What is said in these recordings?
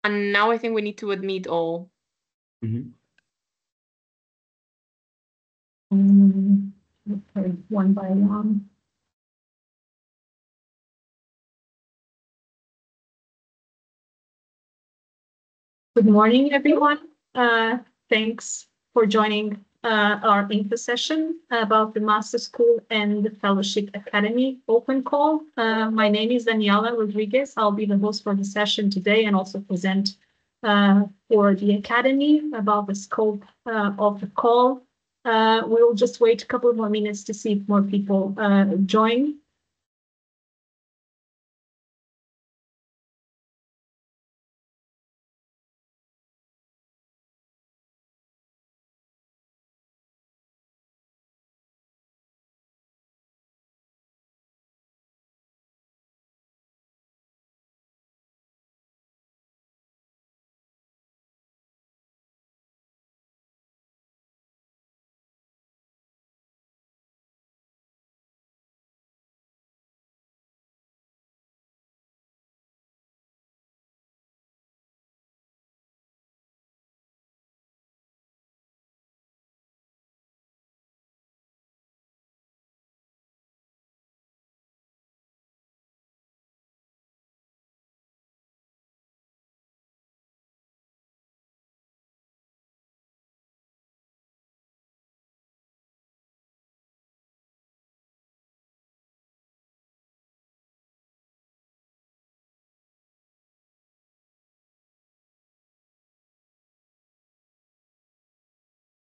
And now I think we need to admit all. Okay, one by one. Good morning, everyone. Thanks for joining our info session about the Master School and the Fellowship Academy open call. My name is Daniela Rodriguez. I'll be the host for the session today and also present for the Academy about the scope of the call. We'll just wait a couple more minutes to see if more people join.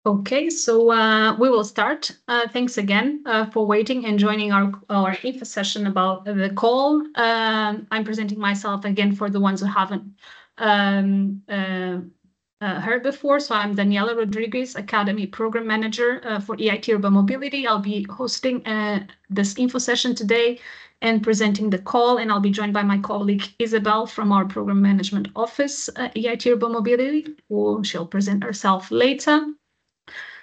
Okay, so we will start. Thanks again for waiting and joining our info session about the call. I'm presenting myself again for the ones who haven't heard before. So I'm Daniela Rodriguez, Academy Program Manager for EIT Urban Mobility. I'll be hosting this info session today and presenting the call, and I'll be joined by my colleague Isabel from our Program Management Office at EIT Urban Mobility, who she'll present herself later.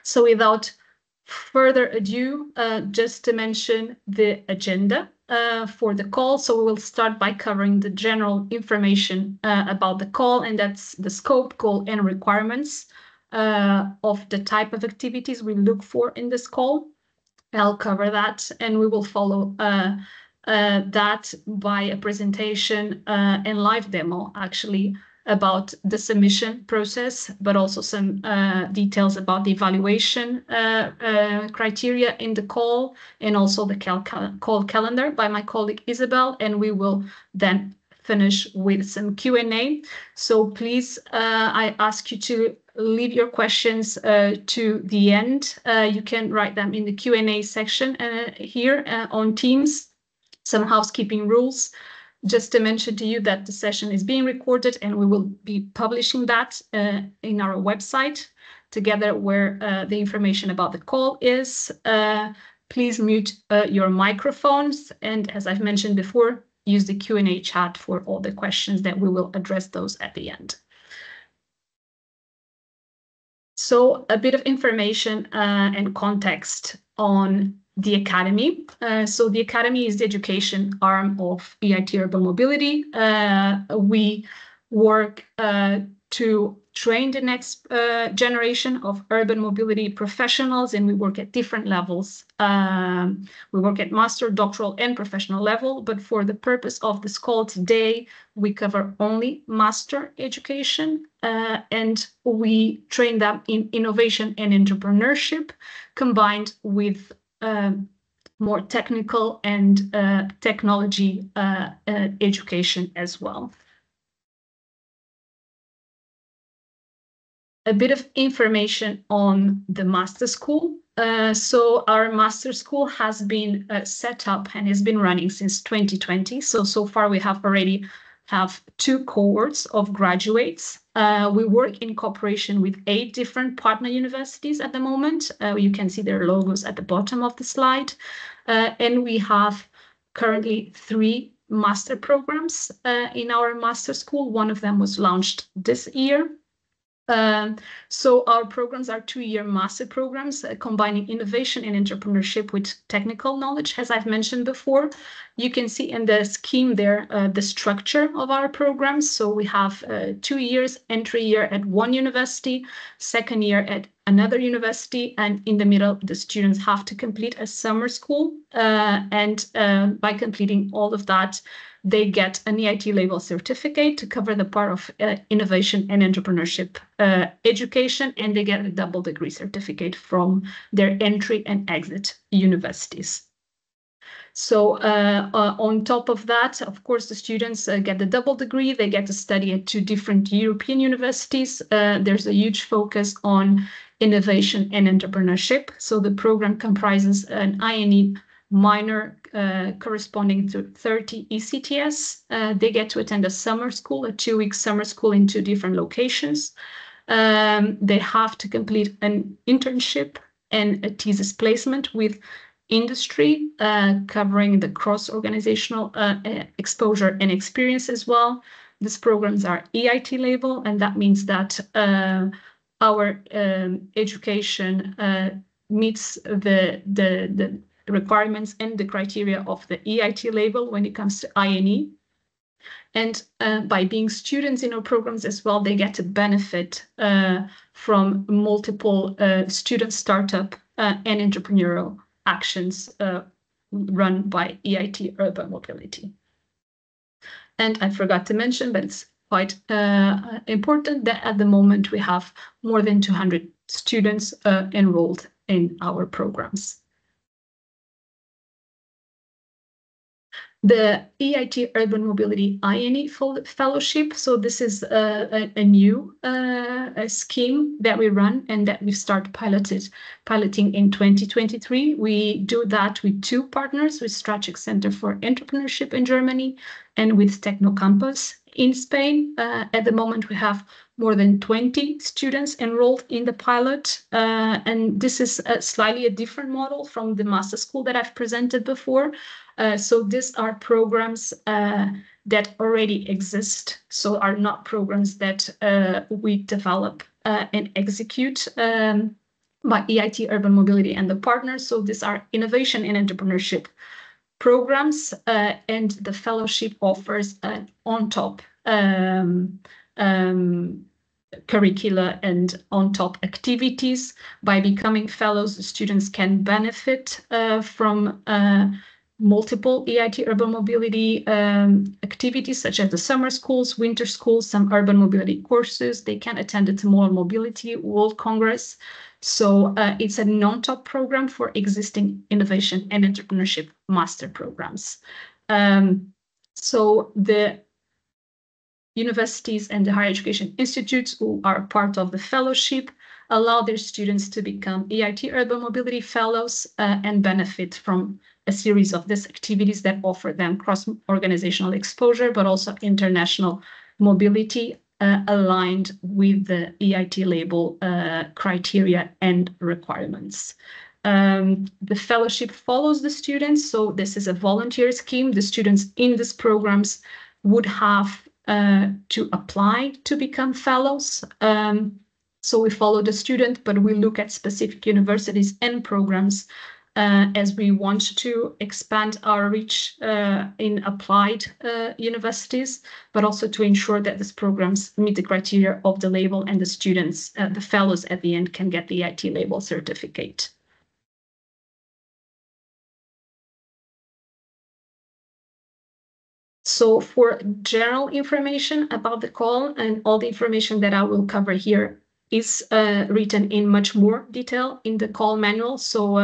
So without further ado, just to mention the agenda for the call. So we will start by covering the general information about the call, and that's the scope, goal, and requirements of the type of activities we look for in this call. I'll cover that, and we will follow that by a presentation and live demo, actually, about the submission process, but also some details about the evaluation criteria in the call, and also the call calendar by my colleague Isabel, and we will then finish with some Q&A. So please, I ask you to leave your questions to the end. You can write them in the Q&A section here on Teams. Some housekeeping rules. Just to mention to you that the session is being recorded, and we will be publishing that in our website together where the information about the call is. Please mute your microphones, and as I've mentioned before, use the Q&A chat for all the questions that we will address those at the end. So a bit of information and context on the Academy. So the Academy is the education arm of EIT Urban Mobility. We work to train the next generation of urban mobility professionals, and we work at different levels. We work at master, doctoral, and professional level, but for the purpose of this call today, we cover only master education, and we train them in innovation and entrepreneurship, combined with more technical and technology education as well. A bit of information on the Master School. So our Master School has been set up and has been running since 2020. So far we have already have 2 cohorts of graduates. We work in cooperation with 8 different partner universities at the moment. You can see their logos at the bottom of the slide. And we have currently 3 master programs in our Master School. One of them was launched this year. So our programs are 2-year master programs, combining innovation and entrepreneurship with technical knowledge. As I've mentioned before, you can see in the scheme there the structure of our programs. So we have 2 years, entry year at one university, second year at another university, and in the middle, the students have to complete a summer school. And by completing all of that, they get an EIT label certificate to cover the part of innovation and entrepreneurship education, and they get a double degree certificate from their entry and exit universities. So on top of that, of course, the students get the double degree. They get to study at 2 different European universities. There's a huge focus on innovation and entrepreneurship. So the program comprises an INE minor corresponding to 30 ECTS. They get to attend a summer school, a 2-week summer school in 2 different locations. They have to complete an internship and a thesis placement with industry, covering the cross-organizational exposure and experience as well. These programs are EIT label, and that means that our education meets the requirements and the criteria of the EIT label when it comes to INE. And by being students in our programs as well, they get to benefit from multiple student startup and entrepreneurial actions run by EIT Urban Mobility. And I forgot to mention, but it's quite important that at the moment we have more than 200 students enrolled in our programs. The EIT Urban Mobility INE Fellowship. So this is a new scheme that we run and that we start piloting in 2023. We do that with 2 partners, with Strategic Center for Entrepreneurship in Germany and with Technocampus in Spain. At the moment, we have more than 20 students enrolled in the pilot. And this is slightly a different model from the master school that I've presented before. So these are programs that already exist, so are not programs that we develop and execute by EIT Urban Mobility and the partners. So these are innovation and entrepreneurship programs, and the fellowship offers an on-top curricula and on-top activities. By becoming fellows, the students can benefit from multiple EIT Urban Mobility activities, such as the summer schools, winter schools, some urban mobility courses. They can attend the Tomorrow Mobility World Congress. So it's a non-top program for existing innovation and entrepreneurship master programs. So the universities and the higher education institutes who are part of the fellowship allow their students to become EIT Urban Mobility Fellows and benefit from a series of these activities that offer them cross-organizational exposure, but also international mobility aligned with the EIT label criteria and requirements. The fellowship follows the students, so this is a volunteer scheme. The students in these programs would have to apply to become fellows. So we follow the student, but we look at specific universities and programs as we want to expand our reach in applied universities, but also to ensure that these programs meet the criteria of the label and the students, the fellows at the end, can get the EIT label certificate. So for general information about the call, and all the information that I will cover here is written in much more detail in the call manual. So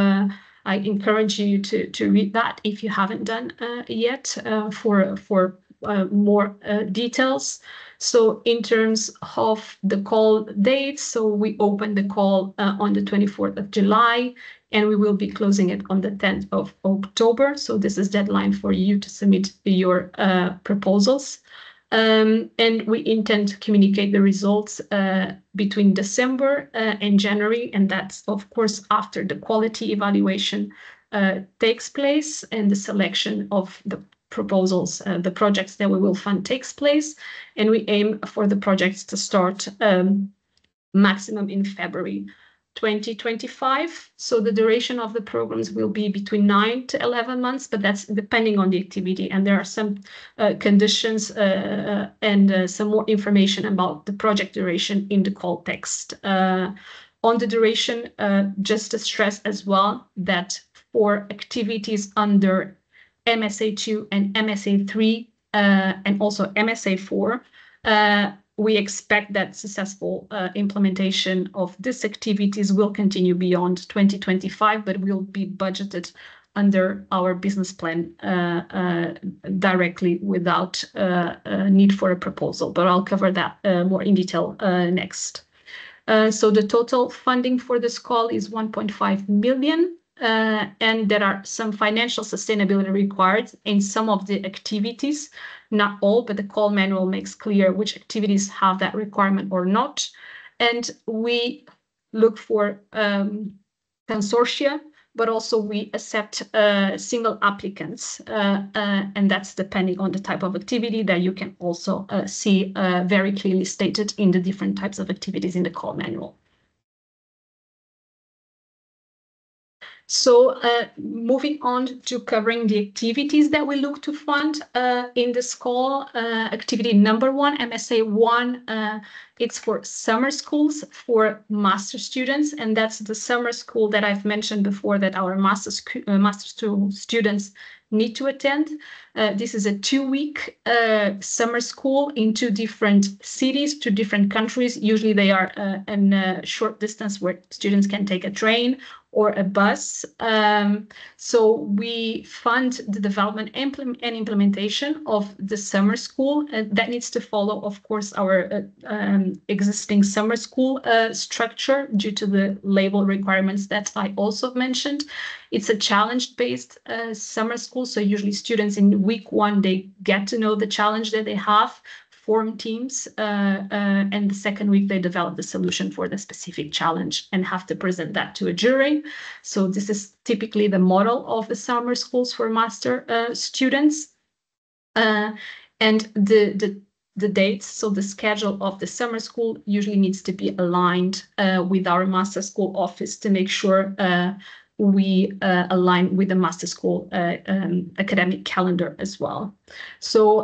I encourage you to read that if you haven't done yet for more details. So in terms of the call dates, so we open the call on the 24th of July, and we will be closing it on the 10th of October. So this is deadline for you to submit your proposals. And we intend to communicate the results between December and January, and that's of course after the quality evaluation takes place and the selection of the proposals, the projects that we will fund takes place, and we aim for the projects to start maximum in February 2025. So the duration of the programs will be between 9 to 11 months, but that's depending on the activity. And there are some conditions and some more information about the project duration in the call text. On the duration, just to stress as well that for activities under MSA2 and MSA3 and also MSA4, we expect that successful implementation of these activities will continue beyond 2025, but will be budgeted under our business plan directly without a need for a proposal. But I'll cover that more in detail next. So the total funding for this call is 1.5 million. And there are some financial sustainability required in some of the activities, not all, but the call manual makes clear which activities have that requirement or not. And we look for consortia, but also we accept single applicants, and that's depending on the type of activity that you can also see very clearly stated in the different types of activities in the call manual. So moving on to covering the activities that we look to fund in this call, activity number 1, MSA1, it's for summer schools for master students, and that's the summer school that I've mentioned before that our master students need to attend. This is a 2-week summer school in 2 different cities, 2 different countries. Usually they are in a short distance where students can take a train or a bus. So we fund the development and implementation of the summer school. That needs to follow, of course, our existing summer school structure due to the label requirements that I also mentioned. It's a challenge-based summer school. So usually students in week 1, they get to know the challenge that they have, form teams, and the second week they develop the solution for the specific challenge and have to present that to a jury. So this is typically the model of the summer schools for master students. And the dates, so the schedule of the summer school usually needs to be aligned with our master school office to make sure we align with the master school academic calendar as well. So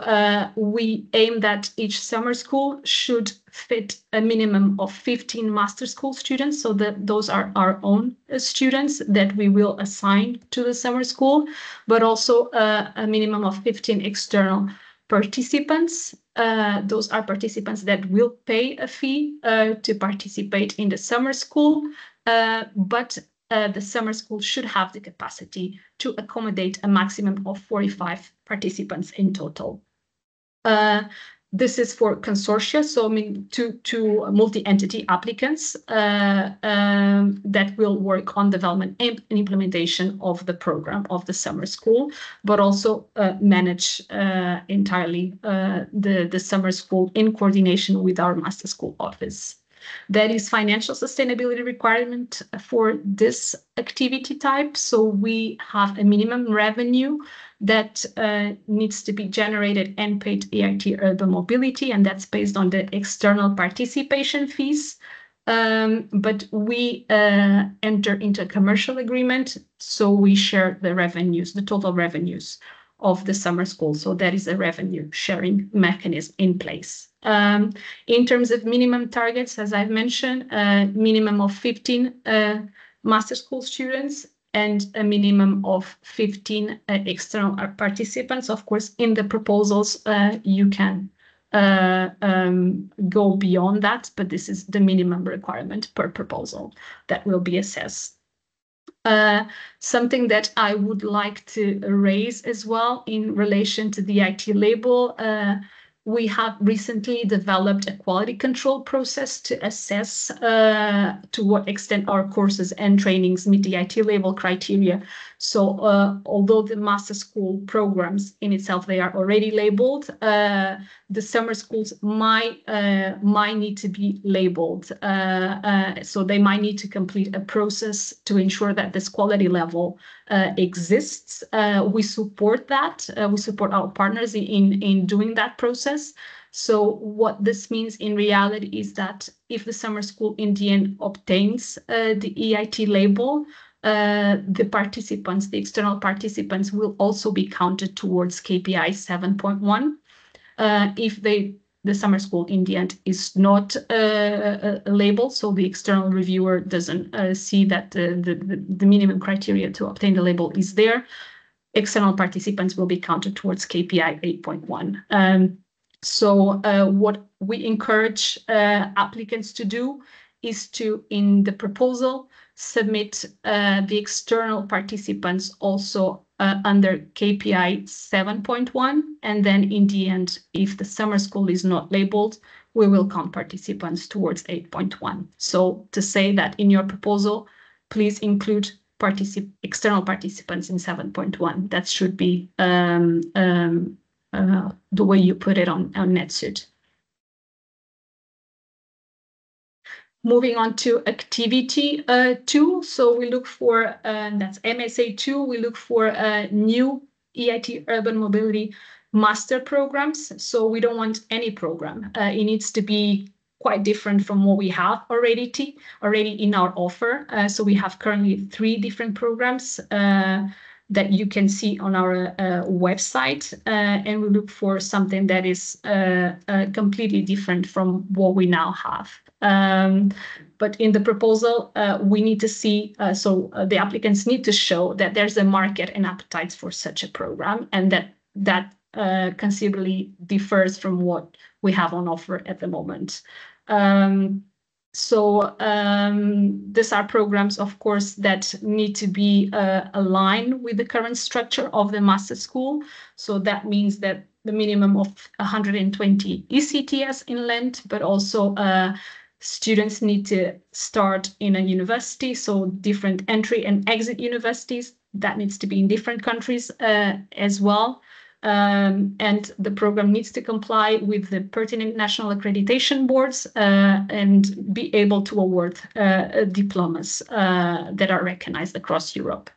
we aim that each summer school should fit a minimum of 15 master school students, so that those are our own students that we will assign to the summer school, but also a minimum of 15 external participants. Those are participants that will pay a fee to participate in the summer school, but the summer school should have the capacity to accommodate a maximum of 45 participants in total. This is for consortia, so I mean two multi-entity applicants that will work on development and implementation of the program of the summer school, but also manage entirely the summer school in coordination with our master school office. That is financial sustainability requirement for this activity type. So we have a minimum revenue that needs to be generated and paid EIT Urban Mobility, and that's based on the external participation fees. But we enter into a commercial agreement, so we share the revenues, the total revenues of the summer school. So that is a revenue sharing mechanism in place. In terms of minimum targets, as I've mentioned, minimum of 15 master school students and a minimum of 15 external participants. Of course, in the proposals, you can go beyond that, but this is the minimum requirement per proposal that will be assessed. Something that I would like to raise as well in relation to the EIT label, we have recently developed a quality control process to assess to what extent our courses and trainings meet the EIT label criteria. So although the master school programs in itself, they are already labeled, the summer schools might need to be labeled. So they might need to complete a process to ensure that this quality level exists. We support that. We support our partners in doing that process. So what this means in reality is that if the summer school in the end obtains the EIT label, the participants, the external participants, will also be counted towards KPI 7.1. If the summer school in the end is not labeled, so the external reviewer doesn't see that the minimum criteria to obtain the label is there, external participants will be counted towards KPI 8.1. So what we encourage applicants to do is to, in the proposal, submit the external participants also under KPI 7.1. And then in the end, if the summer school is not labeled, we will count participants towards 8.1. So to say that in your proposal, please include external participants in 7.1. That should be the way you put it on NetSuite. Moving on to activity 2. So we look for, that's MSA 2, we look for new EIT Urban Mobility Master programs. So we don't want any program. It needs to be quite different from what we have already in our offer. So we have currently 3 different programs that you can see on our website, and we look for something that is completely different from what we now have. But in the proposal, we need to see, the applicants need to show that there's a market and appetite for such a program, and that considerably differs from what we have on offer at the moment. These are programs, of course, that need to be aligned with the current structure of the master school. So that means that the minimum of 120 ECTS in length, but also students need to start in a university, so different entry and exit universities. That needs to be in different countries as well. And the program needs to comply with the pertinent national accreditation boards and be able to award diplomas that are recognized across Europe.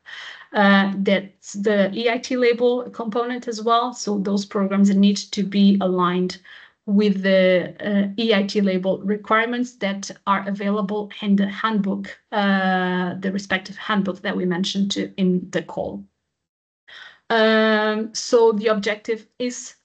That's the EIT label component as well. So those programs need to be aligned with the EIT label requirements that are available in the handbook, the respective handbook that we mentioned in the call. So the objective is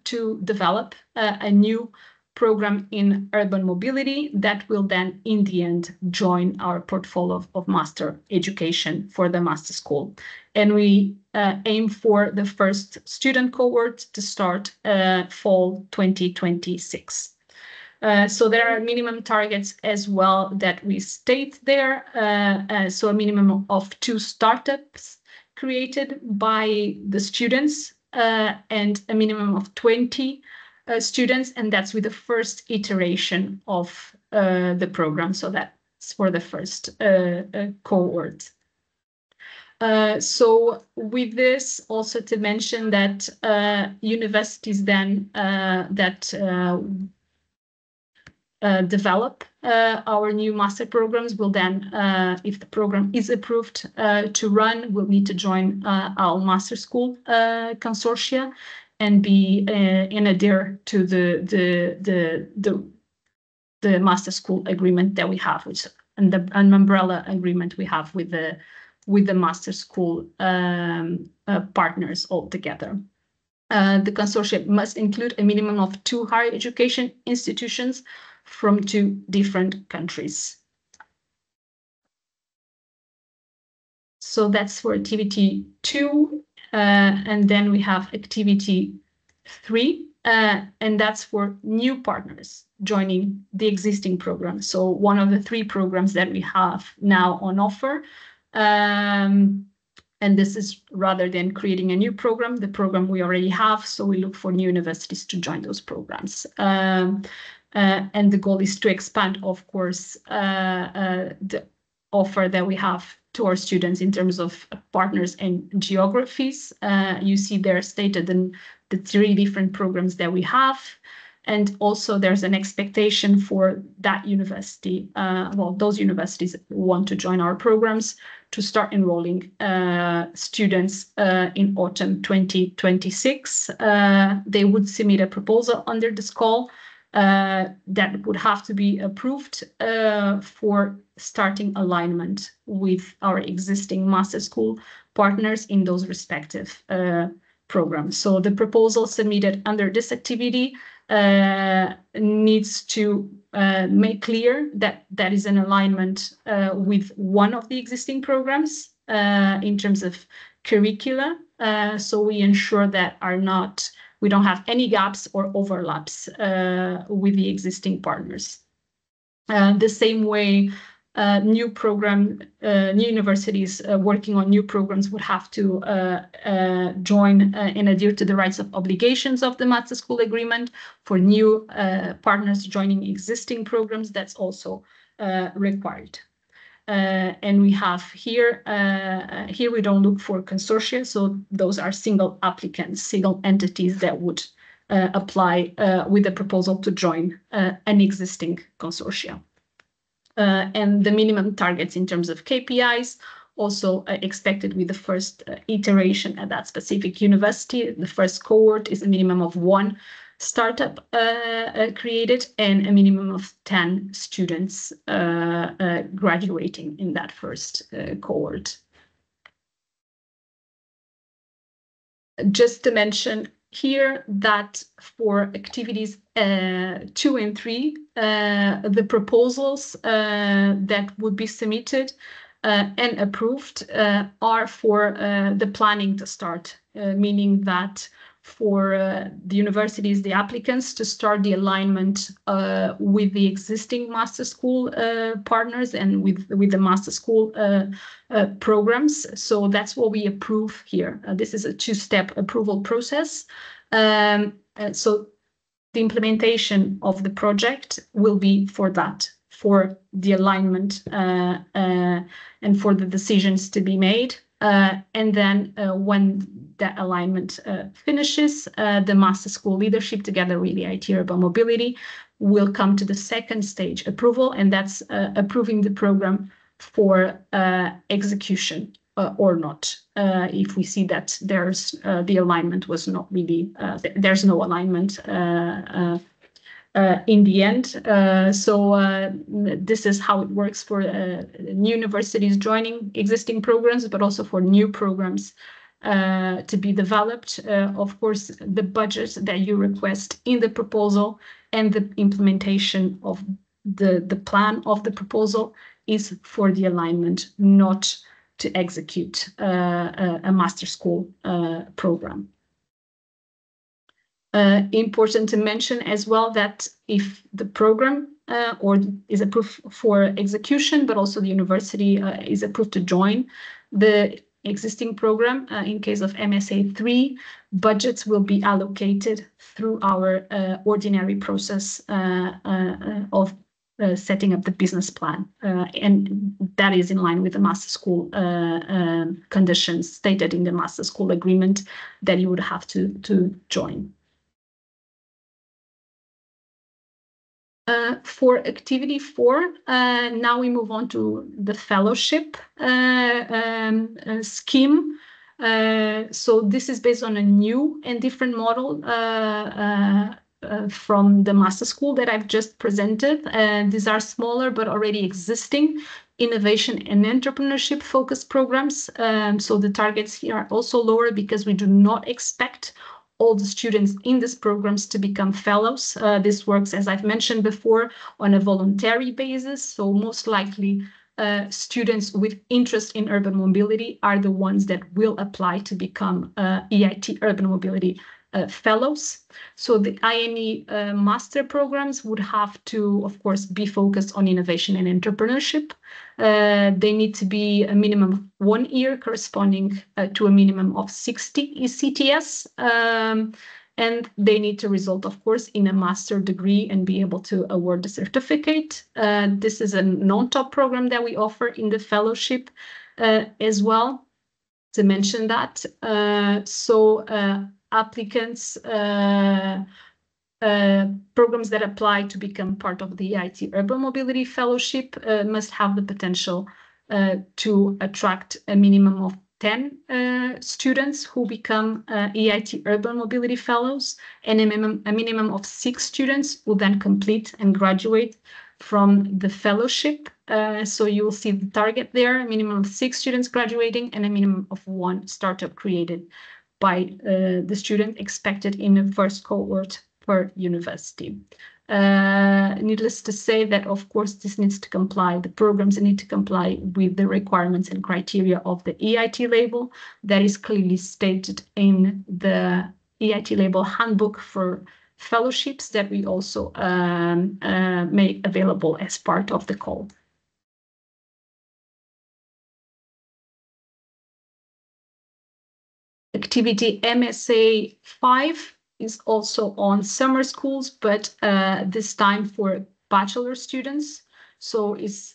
to develop a new program in urban mobility that will then, in the end, join our portfolio of master education for the master school. And we aim for the first student cohort to start fall 2026. So there are minimum targets as well that we state there. So a minimum of 2 startups created by the students and a minimum of 20 students, and that's with the first iteration of the program. So that's for the first cohort. So with this, also to mention that universities then develop our new master programs will then, if the program is approved to run, will need to join our master school consortia and be and adhere to the master school agreement that we have, which and an umbrella agreement we have with the master school partners altogether. The consortium must include a minimum of 2 higher education institutions from 2 different countries. So that's for activity 2. And then we have activity 3, and that's for new partners joining the existing program. So one of the 3 programs that we have now on offer. And this is rather than creating a new program, the program we already have. So we look for new universities to join those programs. And the goal is to expand, of course, the offer that we have to our students in terms of partners and geographies. You see there stated in the 3 different programs that we have. And also there's an expectation for that university, those universities who want to join our programs, to start enrolling students in autumn 2026. They would submit a proposal under this call that would have to be approved for starting alignment with our existing master school partners in those respective programs. So the proposal submitted under this activity needs to make clear that that is an alignment with one of the existing programs in terms of curricula. So we ensure that we don't have any gaps or overlaps with the existing partners. The same way new universities working on new programs would have to join and adhere to the rights of obligations of the master school agreement. For new partners joining existing programs, that's also required. And we have here we don't look for consortia, so those are single applicants, single entities that would apply with the proposal to join an existing consortia. And the minimum targets in terms of KPIs also expected with the first iteration at that specific university. The first cohort is a minimum of 1 startup created and a minimum of 10 students graduating in that first cohort. Just to mention here that for activities 2 and 3, the proposals that would be submitted and approved are for the planning to start, meaning that for the universities, the applicants, to start the alignment with the existing master school partners and with the master school programs. So that's what we approve here. This is a 2-step approval process. So the implementation of the project will be for that, for the alignment and for the decisions to be made. And then when that alignment finishes, the master school leadership together with EIT Urban Mobility will come to the second stage approval, and that's approving the program for execution or not. If we see that there's the alignment was not really, there's no alignment in the end. So this is how it works for new universities joining existing programs, but also for new programs to be developed. Of course, the budget that you request in the proposal and the implementation of the plan of the proposal is for the alignment, not to execute a master school program. Important to mention as well that if the program or is approved for execution, but also the university is approved to join the existing program, in case of MSA 3, budgets will be allocated through our ordinary process of setting up the business plan. And that is in line with the master school conditions stated in the master school agreement that you would have to join. For activity 4, now we move on to the fellowship scheme. So this is based on a new and different model from the master school that I've just presented. These are smaller but already existing innovation and entrepreneurship focused programs. So the targets here are also lower because we do not expect all the students in these programs to become fellows. This works, as I've mentioned before, on a voluntary basis. So most likely students with interest in urban mobility are the ones that will apply to become EIT Urban Mobility fellows. So the IME master programs would have to, of course, be focused on innovation and entrepreneurship. They need to be a minimum of 1 year corresponding to a minimum of 60 ECTS. And they need to result, of course, in a master degree and be able to award the certificate. This is a non-top program that we offer in the fellowship as well, to mention that. Applicants programs that apply to become part of the EIT Urban Mobility Fellowship must have the potential to attract a minimum of 10 students who become EIT Urban Mobility Fellows, and a minimum of 6 students who then complete and graduate from the fellowship. So you will see the target there, a minimum of 6 students graduating and a minimum of 1 startup created by the student expected in the first cohort per university. Needless to say that, of course, this needs to comply, the programs need to comply with the requirements and criteria of the EIT label that is clearly stated in the EIT Label Handbook for Fellowships that we also make available as part of the call. Activity MSA 5 is also on summer schools, but this time for bachelor students. So it's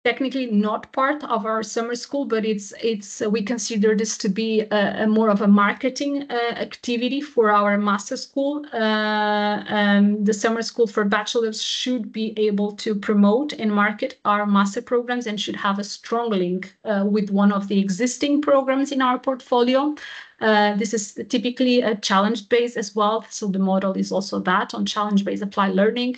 technically not part of our summer school, but we consider this to be a more of a marketing activity for our master school. The summer school for bachelors should be able to promote and market our master programs and should have a strong link with one of the existing programs in our portfolio. This is typically a challenge-based as well, so the model is also that on challenge-based applied learning.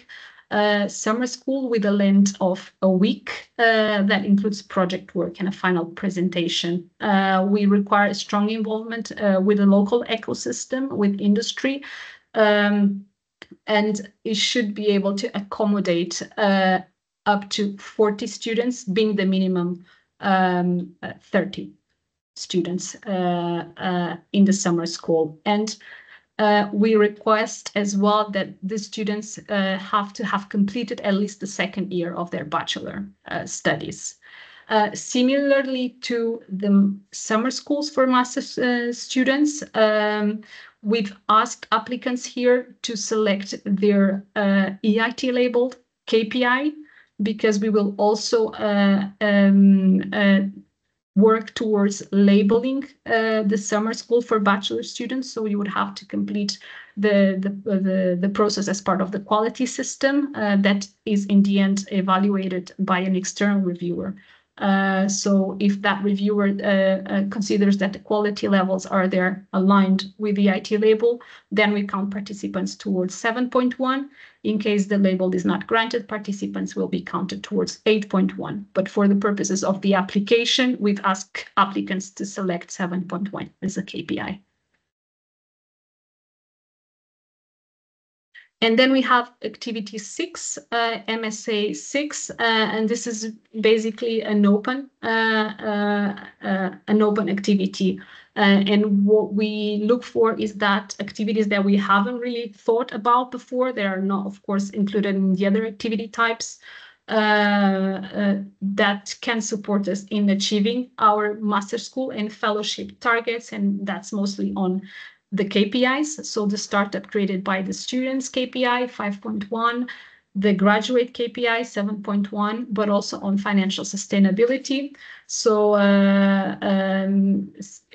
Summer school with a length of a week that includes project work and a final presentation. We require a strong involvement with the local ecosystem, with industry, and it should be able to accommodate up to 40 students, being the minimum 30 students in the summer school. And we request as well that the students have to have completed at least the second year of their bachelor studies. Similarly to the summer schools for master students, we've asked applicants here to select their EIT labeled KPI, because we will also work towards labeling the summer school for bachelor students. So you would have to complete the process as part of the quality system that is in the end evaluated by an external reviewer. So if that reviewer considers that the quality levels are there aligned with the EIT label, then we count participants towards 7.1. In case the label is not granted, participants will be counted towards 8.1. But for the purposes of the application, we've asked applicants to select 7.1 as a KPI. And then we have activity 6, MSA 6, and this is basically an open activity. And what we look for is that activities that we haven't really thought about before, they are not, of course, included in the other activity types, that can support us in achieving our master school and fellowship targets, and that's mostly on the KPIs. So the startup created by the students KPI 5.1, the graduate KPI 7.1, but also on financial sustainability. So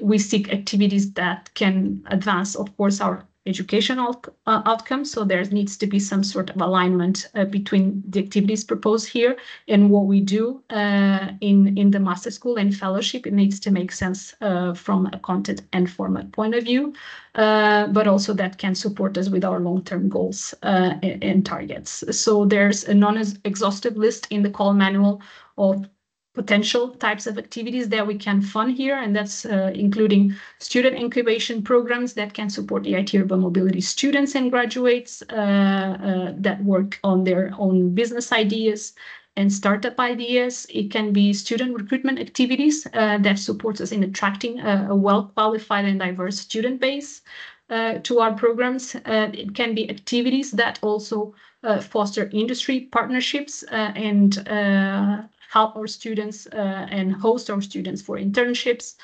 we seek activities that can advance, of course, our educational outcomes. So there needs to be some sort of alignment between the activities proposed here and what we do in the master school and fellowship. It needs to make sense from a content and format point of view, but also that can support us with our long-term goals and targets. So there's a non-exhaustive list in the call manual of potential types of activities that we can fund here, and that's including student incubation programs that can support EIT Urban Mobility students and graduates that work on their own business ideas and startup ideas. It can be student recruitment activities that support us in attracting a well-qualified and diverse student base to our programs. It can be activities that also foster industry partnerships and help our students and host our students for internships,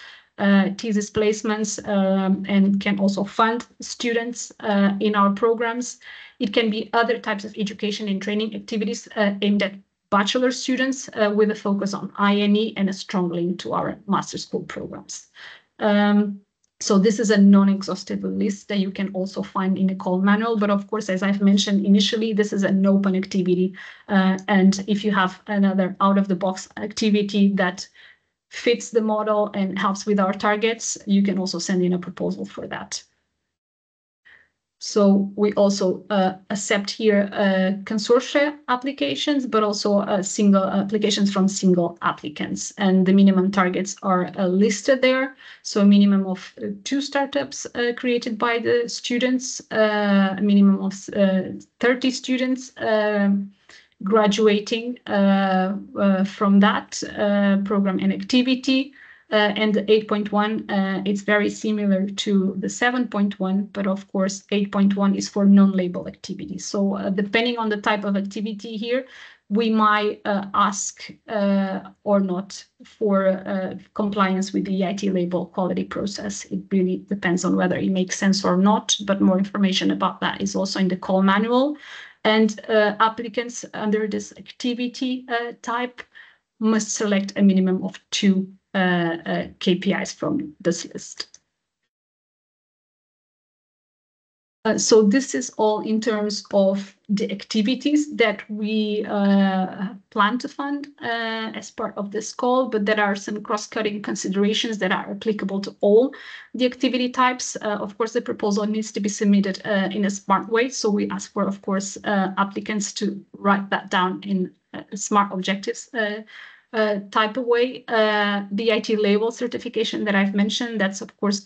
thesis placements, and can also fund students in our programs. It can be other types of education and training activities aimed at bachelor students with a focus on INE and a strong link to our master school programs. So this is a non-exhaustive list that you can also find in the call manual. But of course, as I've mentioned initially, this is an open activity. And if you have another out-of-the-box activity that fits the model and helps with our targets, you can also send in a proposal for that. So we also accept here consortia applications, but also single applications from single applicants. And the minimum targets are listed there. So a minimum of 2 startups created by the students, a minimum of 30 students graduating from that program and activity. And the 8.1, it's very similar to the 7.1, but of course 8.1 is for non-label activities. So depending on the type of activity here, we might ask or not for compliance with the EIT label quality process. It really depends on whether it makes sense or not, but more information about that is also in the call manual. And applicants under this activity type must select a minimum of 2 KPIs from this list. So this is all in terms of the activities that we plan to fund as part of this call, but there are some cross-cutting considerations that are applicable to all the activity types. Of course, the proposal needs to be submitted in a smart way. So we ask for, of course, applicants to write that down in smart objectives type of way. The EIT label certification that I've mentioned, that's of course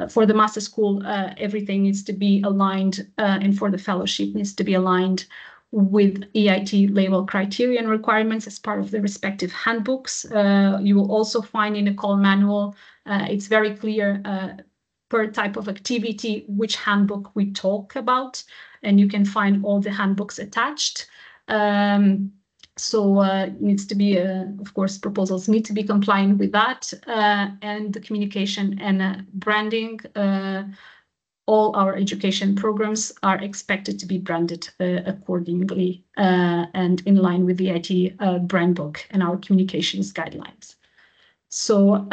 for the master school, everything needs to be aligned, and for the fellowship needs to be aligned with EIT label criteria and requirements as part of the respective handbooks. You will also find in the call manual, it's very clear per type of activity which handbook we talk about, and you can find all the handbooks attached. So it needs to be, of course, proposals need to be compliant with that, and the communication and branding. All our education programs are expected to be branded accordingly and in line with the EIT brand book and our communications guidelines. So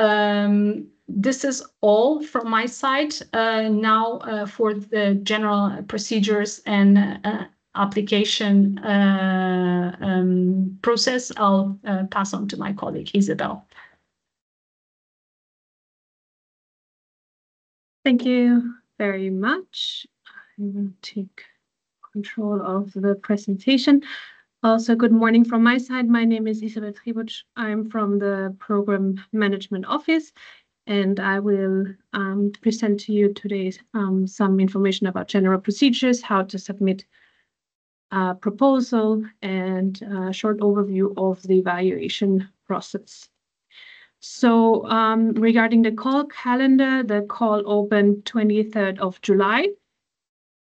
this is all from my side. Now for the general procedures and application process, I'll pass on to my colleague, Isabel. Thank you very much. I will take control of the presentation. Also, good morning from my side. My name is Isabel Tribuc. I'm from the Program Management Office, and I will present to you today some information about general procedures, how to submit a proposal, and a short overview of the evaluation process. So regarding the call calendar, the call opened 23rd of July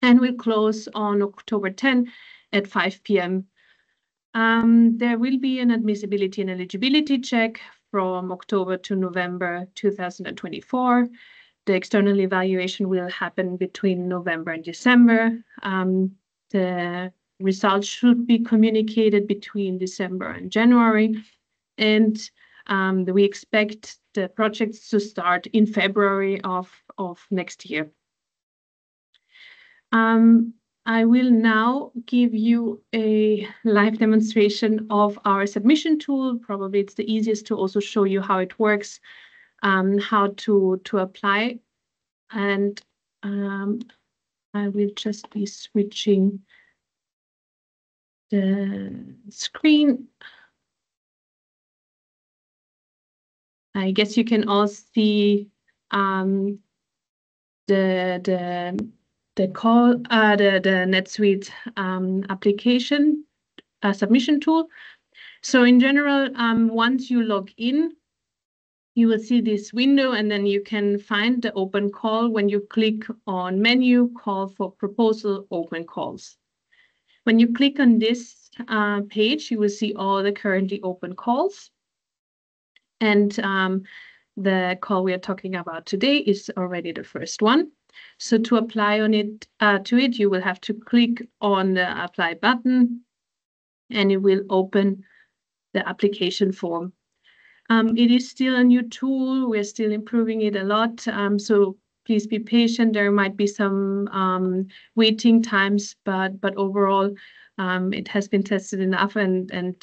and will close on October 10 at 5 p.m. There will be an admissibility and eligibility check from October to November 2024. The external evaluation will happen between November and December. The results should be communicated between December and January. And we expect the projects to start in February of next year. I will now give you a live demonstration of our submission tool. Probably it's the easiest to also show you how it works, how to apply. And I will just be switching the screen. I guess you can all see the NetSuite application submission tool. So in general, once you log in, you will see this window, and then you can find the open call when you click on menu, call for proposal, open calls. When you click on this page, you will see all the currently open calls. And the call we are talking about today is already the first one. So to apply on it, you will have to click on the apply button, and it will open the application form. It is still a new tool. We're still improving it a lot. So please be patient. There might be some waiting times, but overall, it has been tested enough and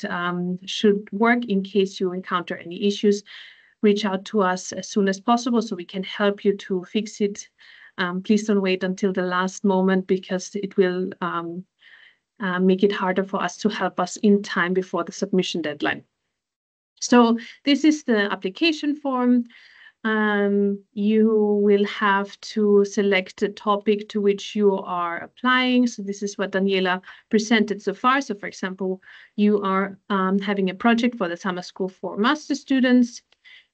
should work. In case you encounter any issues, reach out to us as soon as possible so we can help you to fix it. Please don't wait until the last moment, because it will make it harder for us to help us in time before the submission deadline. So this is the application form. You will have to select the topic to which you are applying. So this is what Daniela presented so far. So for example, you are having a project for the summer school for master students.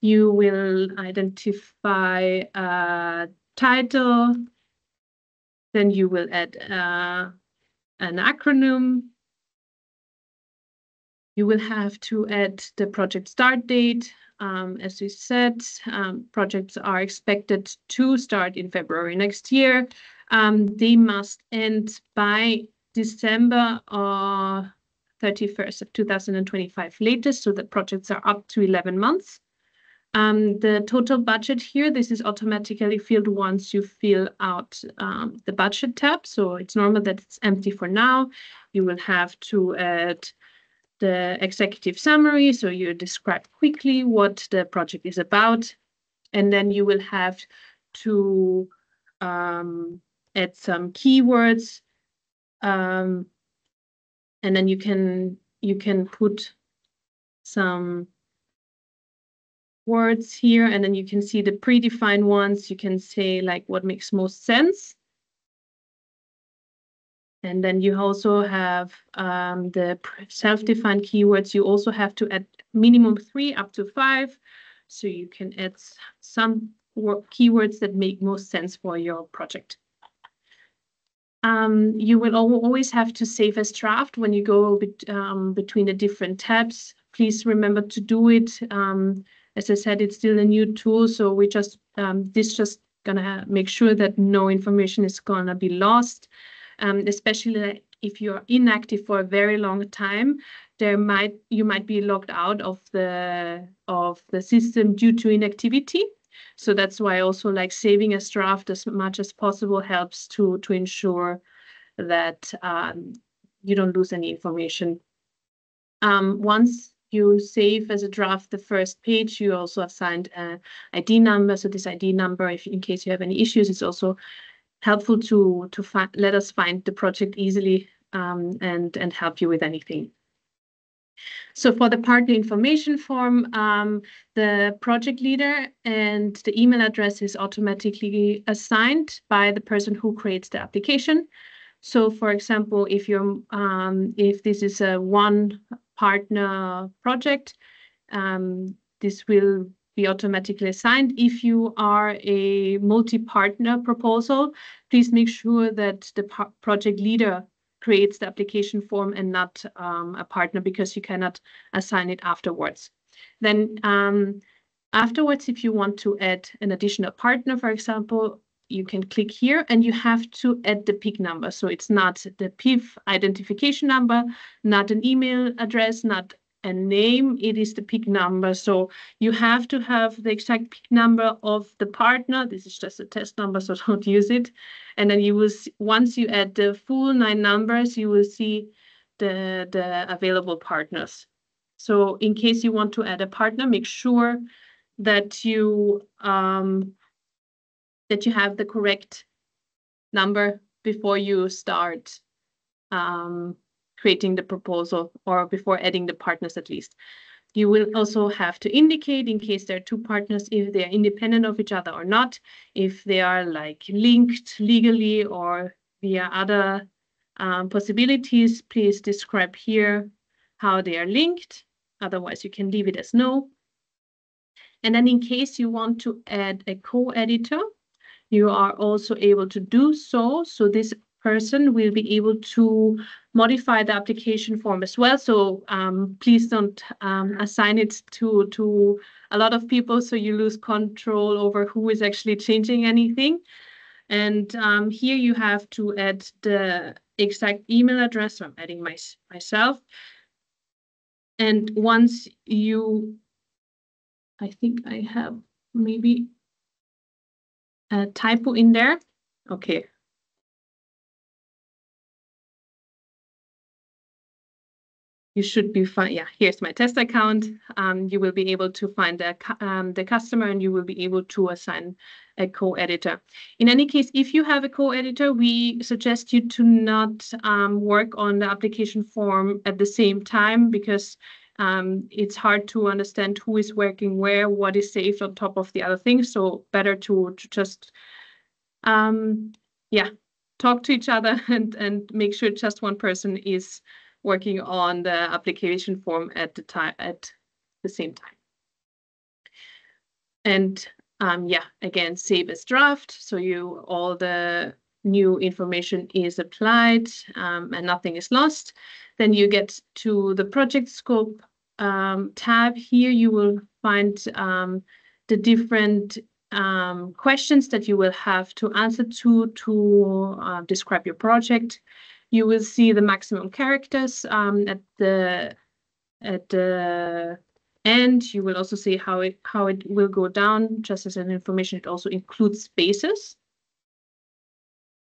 You will identify a title. Then you will add an acronym. You will have to add the project start date. As we said, projects are expected to start in February next year. They must end by December 31st of 2025 latest, so the projects are up to 11 months. The total budget here, this is automatically filled once you fill out the budget tab. So it's normal that it's empty for now. You will have to add the executive summary, so you describe quickly what the project is about, and then you will have to add some keywords, and then you can put some words here, and then you can see the predefined ones. You can say like what makes most sense. And then you also have the self-defined keywords. You also have to add minimum 3 up to 5. So you can add some keywords that make most sense for your project. You will always have to save as draft when you go between the different tabs. Please remember to do it. As I said, it's still a new tool, so we just gonna make sure that no information is gonna be lost. Especially if you're inactive for a very long time, you might be logged out of the system due to inactivity. So that's why also like saving as draft as much as possible helps to ensure that you don't lose any information. Once you save as a draft the first page, you also assigned an ID number. So this ID number, in case you have any issues, is also helpful to let us find the project easily and help you with anything. So for the partner information form, the project leader and the email address is automatically assigned by the person who creates the application. So for example, if this is a one partner project, this will be automatically assigned. If you are a multi-partner proposal, please make sure that the project leader creates the application form and not a partner, because you cannot assign it afterwards. Then afterwards, if you want to add an additional partner, for example, you can click here and you have to add the PIC number. So it's not the PIF identification number, not an email address, not a name, it is the PIC number. So you have to have the exact PIC number of the partner. This is just a test number, so don't use it. And then you will see, once you add the full 9 numbers, you will see the available partners. So in case you want to add a partner, make sure that you have the correct number before you start creating the proposal, or before adding the partners at least. You will also have to indicate, in case there are 2 partners, if they are independent of each other or not, if they are like linked legally or via other possibilities. Please describe here how they are linked. Otherwise, you can leave it as no. And then in case you want to add a co-editor, you are also able to do so. So this person will be able to modify the application form as well. So please don't assign it to a lot of people, so you lose control over who is actually changing anything. And here you have to add the exact email address. So I'm adding myself. And once you I think I have maybe a typo in there. Okay. You should be fine. Yeah, here's my test account. You will be able to find the customer, and you will be able to assign a co-editor. In any case, if you have a co-editor, we suggest you to not work on the application form at the same time, because it's hard to understand who is working where, what is saved on top of the other things. So better to just talk to each other and make sure just one person is working on the application form at the same time. And again, save as draft. So all the new information is applied and nothing is lost. Then you get to the project scope tab. Here you will find the different questions that you will have to answer to describe your project. You will see the maximum characters at the end. You will also see how it will go down. Just as an information, it also includes spaces.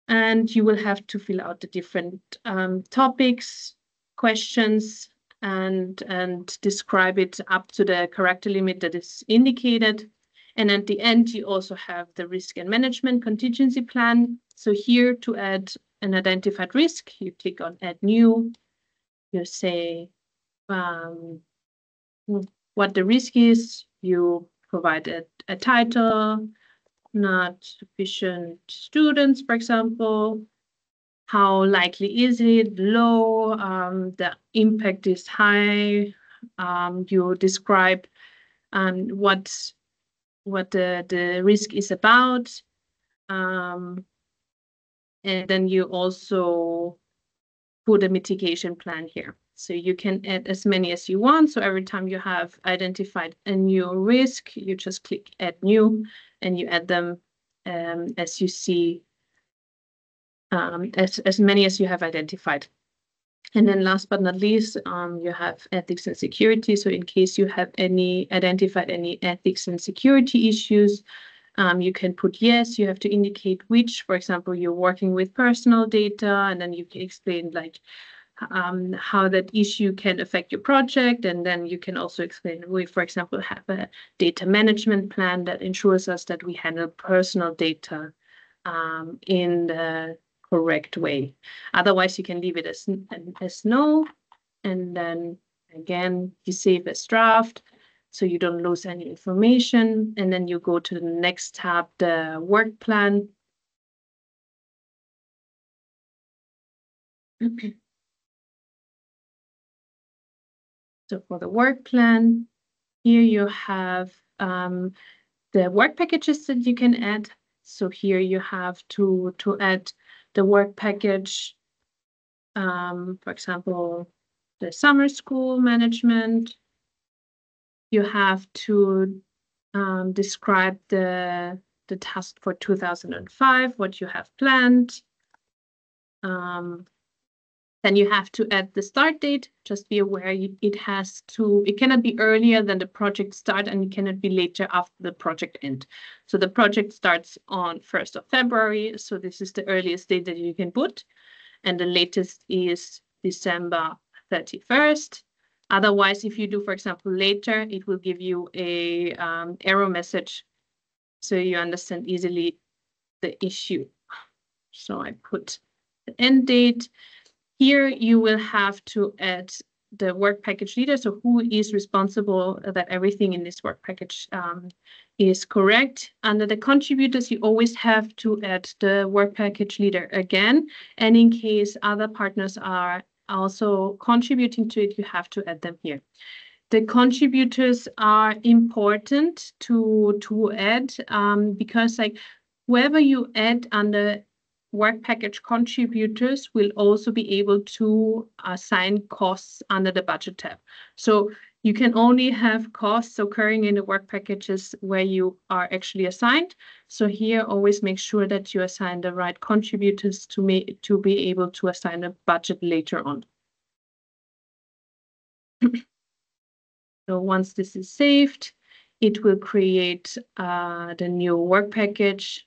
And you will have to fill out the different topics, questions, and describe it up to the character limit that is indicated. And at the end, you also have the risk and management contingency plan. So here, to add an identified risk, you click on Add New. You say what the risk is. You provide a title, not sufficient students, for example. How likely is it? Low. The impact is high. You describe what the risk is about. And then you also put a mitigation plan here. So you can add as many as you want. So every time you have identified a new risk, you just click Add New, and you add them as you see, as many as you have identified. And then last but not least, you have ethics and security. So in case you have identified any ethics and security issues, you can put yes. You have to indicate which. For example, you're working with personal data, and then you can explain like how that issue can affect your project. And then you can also explain, we, for example, have a data management plan that ensures us that we handle personal data in the correct way. Otherwise, you can leave it as no. And then again, you save as draft, so you don't lose any information. And then you go to the next tab, the work plan. So for the work plan, here you have the work packages that you can add. So here you have to add the work package, for example, the summer school management. You have to describe the task for 2005, what you have planned. Then you have to add the start date. Just be aware it cannot be earlier than the project start, and it cannot be later after the project end. So the project starts on 1st of February. So this is the earliest date that you can put. And the latest is December 31st. Otherwise, if you do, for example, later, it will give you a error message, so you understand easily the issue. So I put the end date. Here you will have to add the work package leader. So who is responsible that everything in this work package is correct. Under the contributors, you always have to add the work package leader again. And in case other partners are also contributing to it, you have to add them here. The contributors are important to add because like whoever you add under work package contributors will also be able to assign costs under the budget tab. So you can only have costs occurring in the work packages where you are actually assigned. So here, always make sure that you assign the right contributors to be able to assign a budget later on. So once this is saved, it will create the new work package.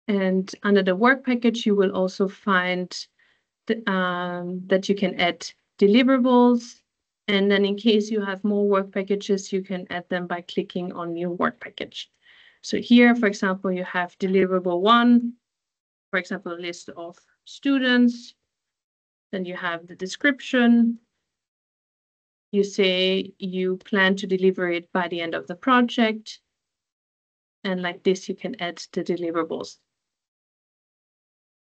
And under the work package, you will also find that you can add deliverables. And then in case you have more work packages, you can add them by clicking on new work package. So here, for example, you have deliverable 1, for example, a list of students. Then you have the description. You say you plan to deliver it by the end of the project. And like this, you can add the deliverables.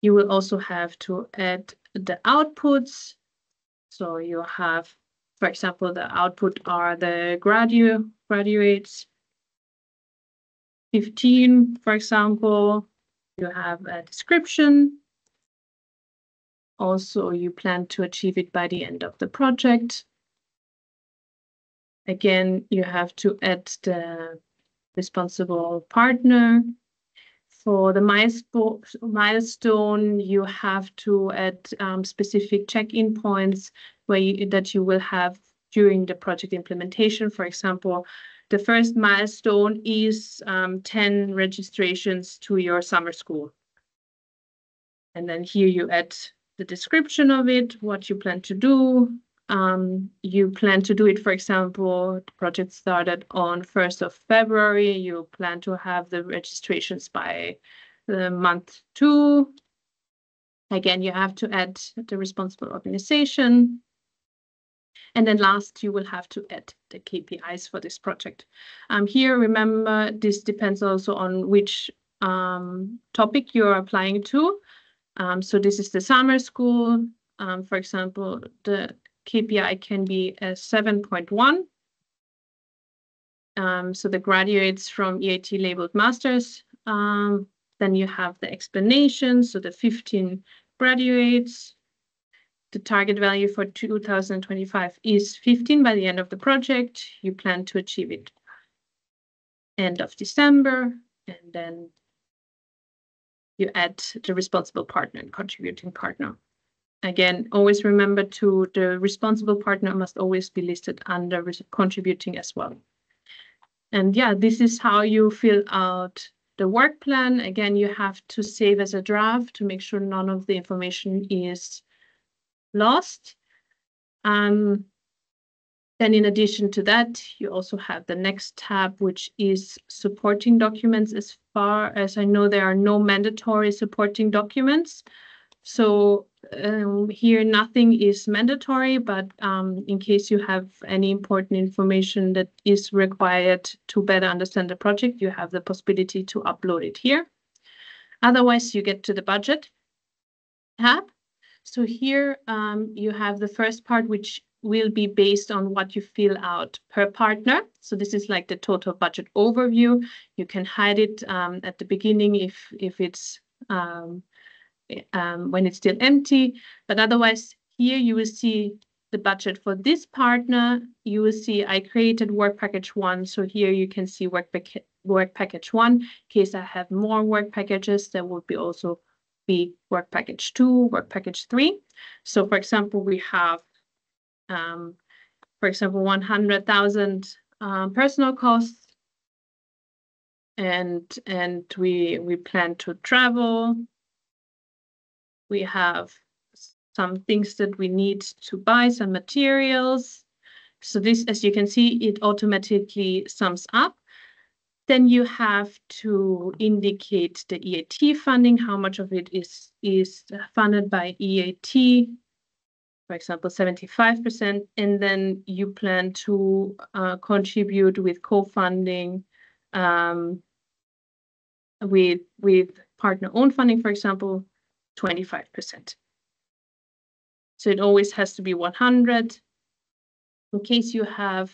You will also have to add the outputs. So you have, for example, the output are the graduates. 15, for example, you have a description. Also, you plan to achieve it by the end of the project. Again, you have to add the responsible partner. For the milestone, you have to add specific check-in points that you will have during the project implementation. For example, the first milestone is 10 registrations to your summer school. And then here you add the description of it, what you plan to do. You plan to do it, for example, the project started on 1st of February. You plan to have the registrations by the month 2. Again, you have to add the responsible organization. And then last, you will have to add the KPIs for this project. Here, remember, this depends also on which topic you're applying to. So this is the summer school. For example, the KPI can be a 7.1. So the graduates from EIT Labeled Masters. Then you have the explanation. So the 15 graduates. The target value for 2025 is 15 by the end of the project. You plan to achieve it end of December. And then you add the responsible partner and contributing partner. Again, always remember the responsible partner must always be listed under contributing as well. And yeah, this is how you fill out the work plan. Again, you have to save as a draft to make sure none of the information is lost. Then in addition to that, you also have the next tab, which is supporting documents. As far as I know, there are no mandatory supporting documents. So here, nothing is mandatory, but in case you have any important information that is required to better understand the project, you have the possibility to upload it here. Otherwise, you get to the budget tab. So here you have the first part, which will be based on what you fill out per partner. So this is like the total budget overview. You can hide it at the beginning if it's when it's still empty. But otherwise, here you will see the budget for this partner. You will see I created work package 1. So here you can see work package 1. In case I have more work packages, there will be also be work package 2, work package 3. So for example, we have, for example, 100,000 personal costs. And we plan to travel. We have some things that we need to buy, some materials. So this, as you can see, it automatically sums up. Then you have to indicate the EIT funding, how much of it is funded by EIT, for example, 75%. And then you plan to contribute with co-funding with partner-owned funding, for example, 25%. So it always has to be 100. In case you have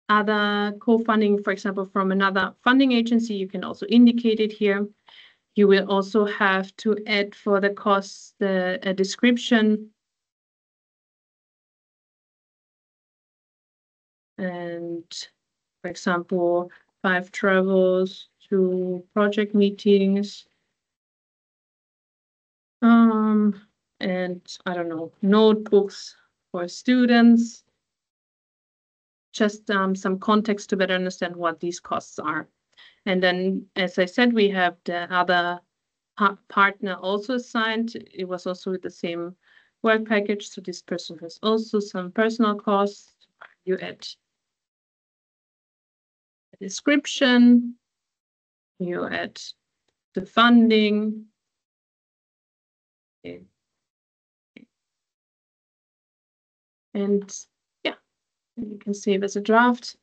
other co-funding, for example, from another funding agency, you can also indicate it here. You will also have to add for the costs a description. And for example, 5 travels to project meetings. and I don't know, notebooks for students. Just some context to better understand what these costs are. And then, as I said, we have the other partner also assigned. It was also with the same work package. So this person has also some personal costs. You add a description, you add the funding. Okay. And yeah, you can save as a draft.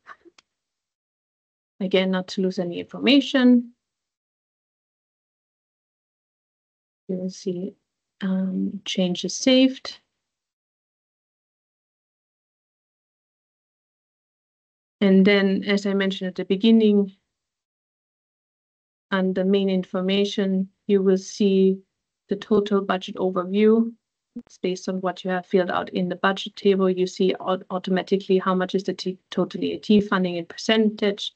Again, not to lose any information. You will see changes saved. And then, as I mentioned at the beginning, under main information, you will see the total budget overview. It's based on what you have filled out in the budget table. You see automatically how much is the total EIT funding in percentage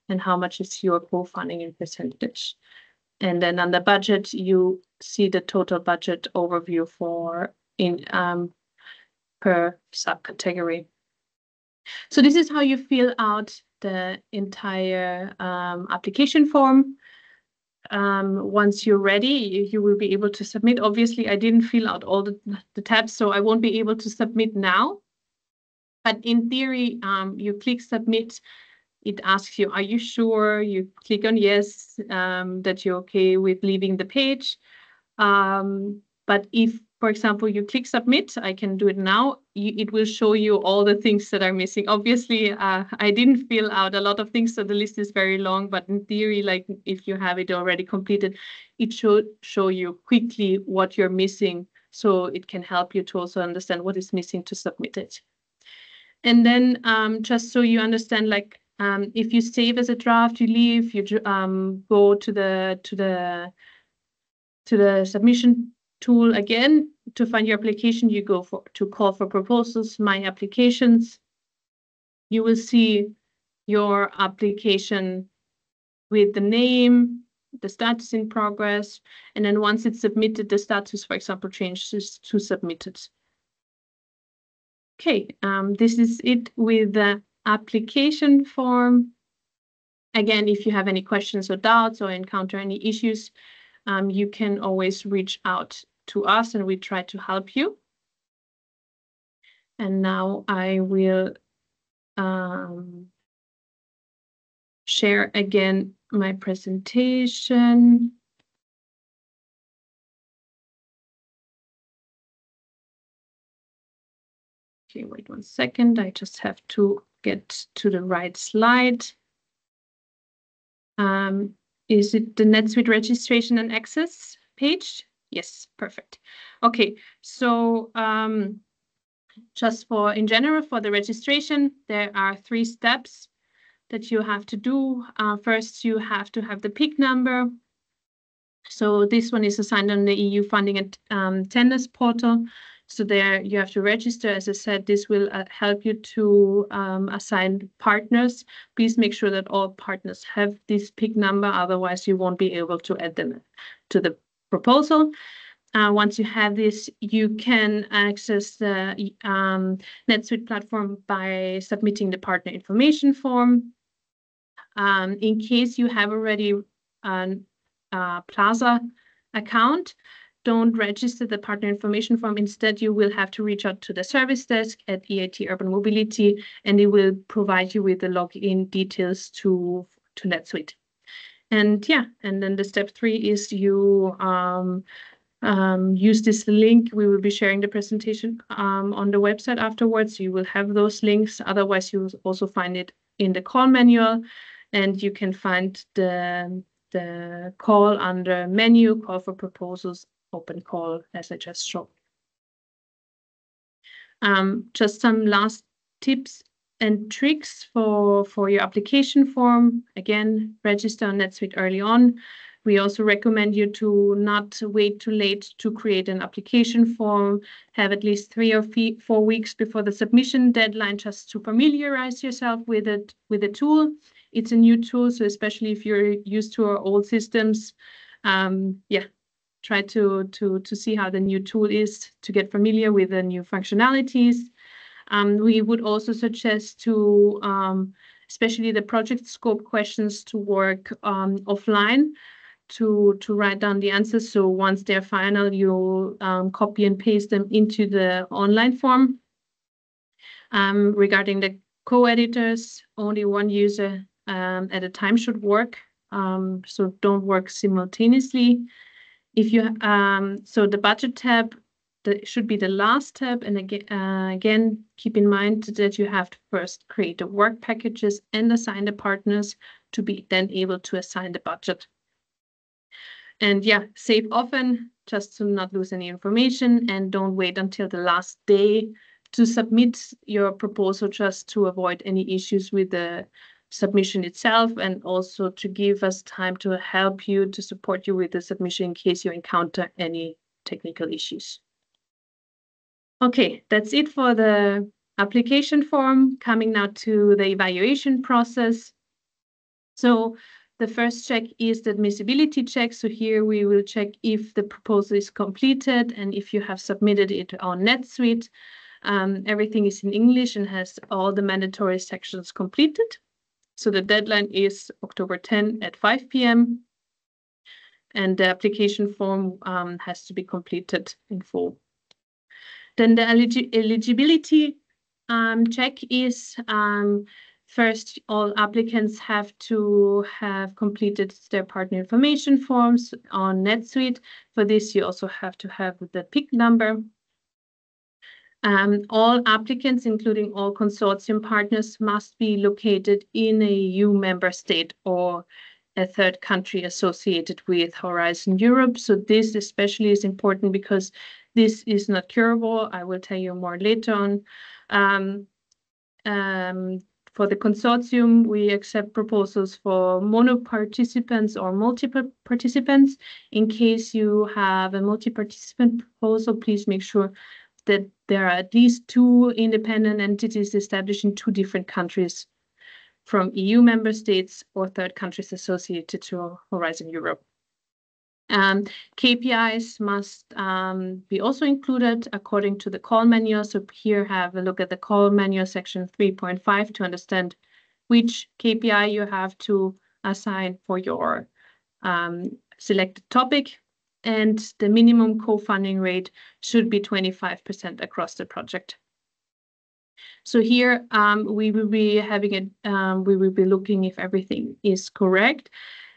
and how much is your co-funding in percentage. And then under budget, you see the total budget overview for per subcategory. So this is how you fill out the entire application form. Once you're ready, you will be able to submit. Obviously, I didn't fill out all the tabs, so I won't be able to submit now. But in theory, you click submit. It asks you, are you sure? You click on yes, that you're okay with leaving the page. But if, for example, you click submit, I can do it now. It will show you all the things that are missing. Obviously, I didn't fill out a lot of things, so the list is very long. But in theory, like if you have it already completed, it should show you quickly what you're missing. So it can help you to also understand what is missing to submit it. And then just so you understand, like if you save as a draft, you leave, you go to the submission tool again. To find your application, you go to call for proposals, my applications. You will see your application with the name, the status in progress, and then once it's submitted, the status, for example, changes to submitted. Okay, this is it with the application form. Again, if you have any questions or doubts or encounter any issues, you can always reach out to us and we try to help you. And now I will share again my presentation. Okay, wait 1 second. I just have to get to the right slide. Is it the NetSuite registration and access page? Yes, perfect. Okay, so just in general, for the registration, there are 3 steps that you have to do. First, you have to have the PIC number. So this one is assigned on the EU funding and tenders portal. So there you have to register. As I said, this will help you to assign partners. Please make sure that all partners have this PIC number. Otherwise, you won't be able to add them to the proposal. Once you have this, you can access the NetSuite platform by submitting the partner information form. In case you have already a Plaza account, don't register the partner information form. Instead, you will have to reach out to the service desk at EIT Urban Mobility, and they will provide you with the login details to NetSuite. And yeah, and then the step 3 is you use this link. We will be sharing the presentation on the website afterwards. You will have those links. Otherwise, you will also find it in the call manual, and you can find the call under menu, call for proposals, open call, as I just showed. Just some last tips and tricks for your application form. Again, register on NetSuite early on. We also recommend you to not wait too late to create an application form. Have at least 3 or 4 weeks before the submission deadline, just to familiarize yourself with it, with the tool. It's a new tool, so especially if you're used to our old systems, yeah, try to see how the new tool is, to get familiar with the new functionalities. We would also suggest to, especially the project scope questions, to work offline, to write down the answers. So once they're final, you'll copy and paste them into the online form. Regarding the co-editors, only one user at a time should work. So don't work simultaneously. If you so the budget tab, that should be the last tab, and again keep in mind that you have to first create the work packages and assign the partners to be then able to assign the budget. And yeah, save often just to not lose any information, and don't wait until the last day to submit your proposal, just to avoid any issues with the submission itself, and also to give us time to help you, to support you with the submission in case you encounter any technical issues. Okay, that's it for the application form. Coming now to the evaluation process. So the first check is the admissibility check. So here we will check if the proposal is completed and if you have submitted it on NetSuite. Everything is in English and has all the mandatory sections completed. So the deadline is October 10 at 5 p.m. And the application form has to be completed in full. Then the eligibility check is first, all applicants have to have completed their partner information forms on NetSuite. For this, you also have to have the PIC number. All applicants, including all consortium partners, must be located in a EU member state or a third country associated with Horizon Europe. So this especially is important because this is not curable. I will tell you more later on. For the consortium, we accept proposals for mono participants or multiple participants. In case you have a multi-participant proposal, please make sure that there are at least 2 independent entities established in 2 different countries from EU member states or third countries associated to Horizon Europe. KPIs must be also included according to the call manual. So here have a look at the call manual section 3.5 to understand which KPI you have to assign for your selected topic. And the minimum co-funding rate should be 25% across the project. So here we will be having we will be looking if everything is correct.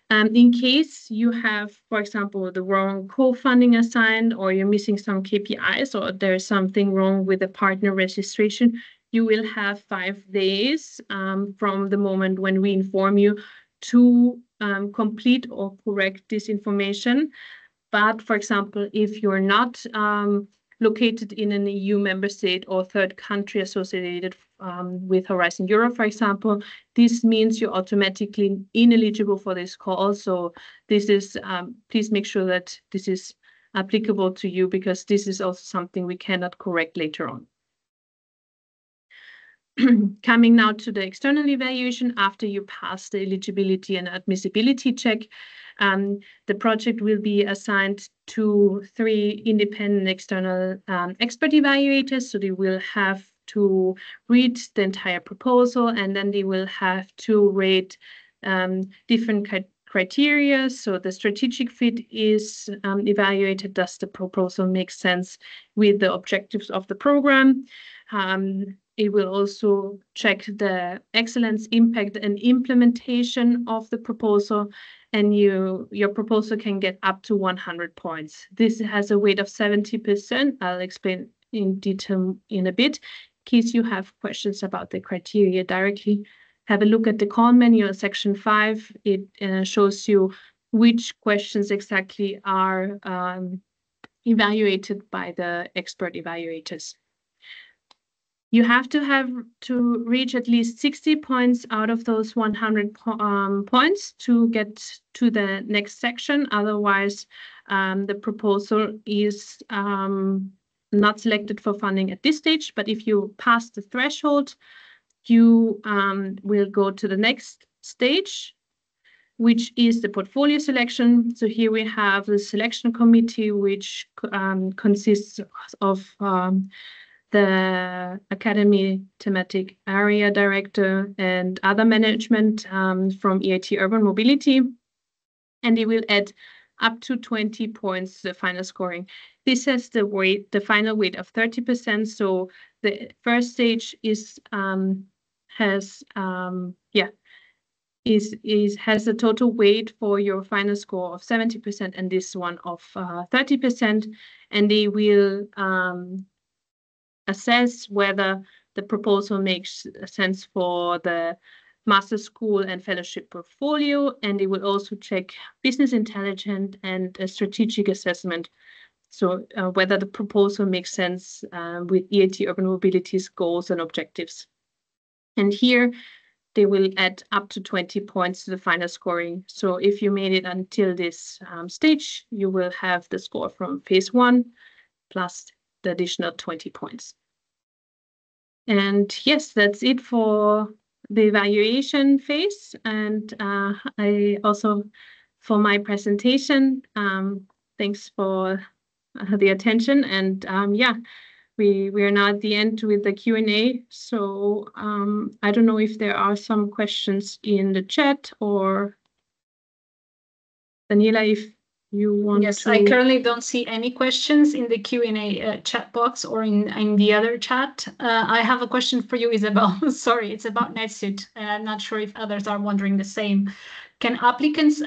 In case you have, for example, the wrong co-funding assigned, or you're missing some KPIs, or there's something wrong with the partner registration, you will have 5 days from the moment when we inform you to complete or correct this information. But for example, if you're not located in an EU member state or third country associated with Horizon Europe, for example, this means you're automatically ineligible for this call. So this is, please make sure that this is applicable to you, because this is also something we cannot correct later on. Coming now to the external evaluation, after you pass the eligibility and admissibility check, the project will be assigned to 3 independent external expert evaluators. So they will have to read the entire proposal, and then they will have to rate different criteria. So the strategic fit is evaluated. Does the proposal make sense with the objectives of the program? It will also check the excellence, impact, and implementation of the proposal, and your proposal can get up to 100 points. This has a weight of 70%. I'll explain in detail in a bit. In case you have questions about the criteria directly, have a look at the call manual, section 5. It shows you which questions exactly are evaluated by the expert evaluators. You have to reach at least 60 points out of those 100 points to get to the next section. Otherwise, the proposal is not selected for funding at this stage. But if you pass the threshold, you will go to the next stage. which is the portfolio selection. So here we have the selection committee, which consists of the Academy Thematic Area Director and other management from EIT Urban Mobility. And they will add up to 20 points to the final scoring. This has the final weight of 30%. So the first stage has a total weight for your final score of 70% and this one of 30%, and they will assess whether the proposal makes sense for the master school and fellowship portfolio, and they will also check business intelligence and a strategic assessment. So whether the proposal makes sense with EIT Urban Mobility's goals and objectives. And here they will add up to 20 points to the final scoring. So if you made it until this stage, you will have the score from phase 1 plus the additional 20 points. And yes, that's it for the evaluation phase. And I also, for my presentation, thanks for the attention. And we are now at the end with the Q&A. So I don't know if there are some questions in the chat, or Daniela, if you want to. Yes, I currently don't see any questions in the Q&A chat box or in the other chat. I have a question for you, Isabel. Sorry, it's about NetSuite. I'm not sure if others are wondering the same. Can applicants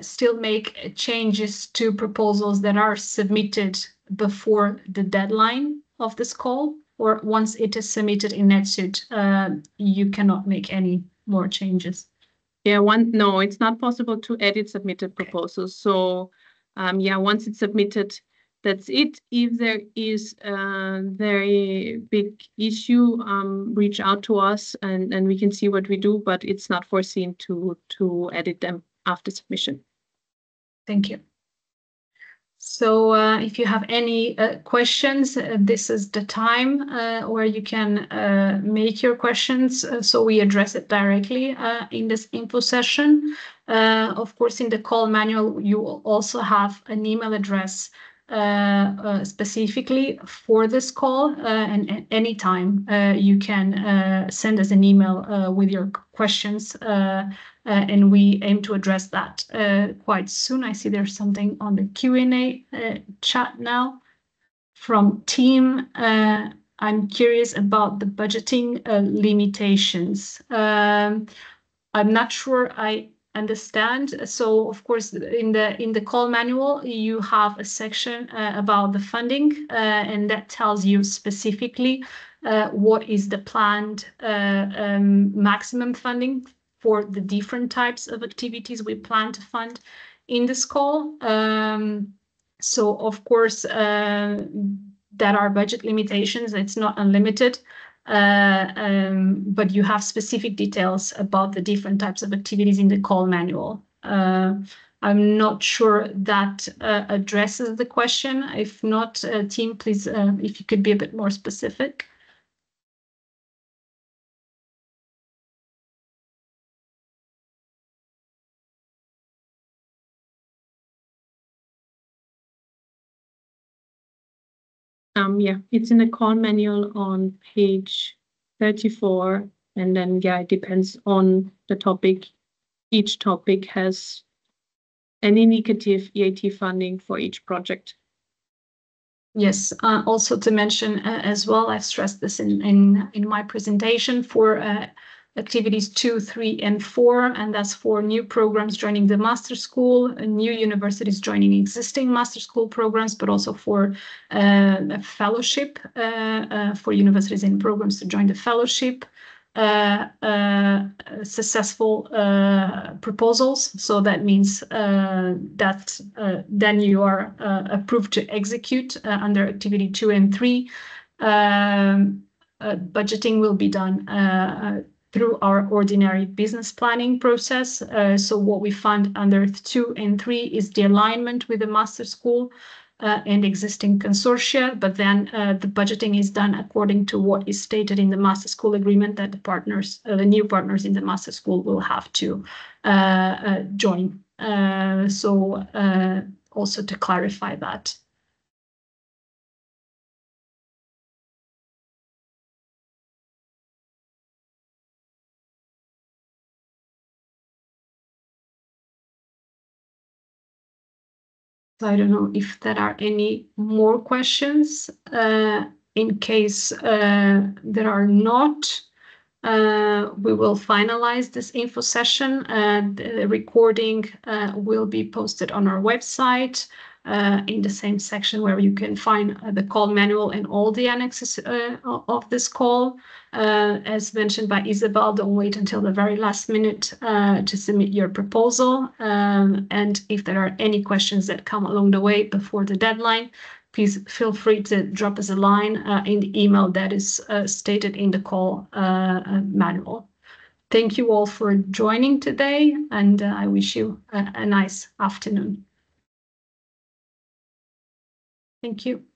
still make changes to proposals that are submitted before the deadline of this call? Or once it is submitted in NetSuite, you cannot make any more changes? Yeah, no, it's not possible to edit submitted proposals. So once it's submitted, that's it. If there is a very big issue, reach out to us and we can see what we do, but it's not foreseen to edit them after submission. Thank you. So if you have any questions, this is the time where you can make your questions so we address it directly in this info session. Of course, in the call manual, you will also have an email address specifically for this call, and at any time you can send us an email with your questions, and we aim to address that quite soon. I see there's something on the Q&A chat now from team. I'm curious about the budgeting limitations. I'm not sure I understand. So of course, in the call manual, you have a section about the funding, and that tells you specifically what is the planned maximum funding for the different types of activities we plan to fund in this call. So of course, there are budget limitations. It's not unlimited. But you have specific details about the different types of activities in the call manual. I'm not sure that addresses the question. If not, team, please, if you could be a bit more specific. It's in the call manual on page 34, and then it depends on the topic. Each topic has an indicative EIT funding for each project. Yes, also to mention as well, I've stressed this in my presentation for activities 2, 3, and 4, and that's for new programs joining the master school, new universities joining existing master school programs, but also for a fellowship for universities and programs to join the fellowship. Successful proposals. So that means that then you are approved to execute under activity 2 and 3. Budgeting will be done through our ordinary business planning process. So what we fund under 2 and 3 is the alignment with the master school and existing consortia, but then the budgeting is done according to what is stated in the master school agreement that the partners, the new partners in the master school will have to join. So also to clarify that. So I don't know if there are any more questions. In case there are not, we will finalize this info session. The recording will be posted on our website in the same section where you can find the call manual and all the annexes of this call. As mentioned by Isabel, don't wait until the very last minute to submit your proposal. And if there are any questions that come along the way before the deadline, please feel free to drop us a line in the email that is stated in the call manual. Thank you all for joining today, and I wish you a nice afternoon. Thank you.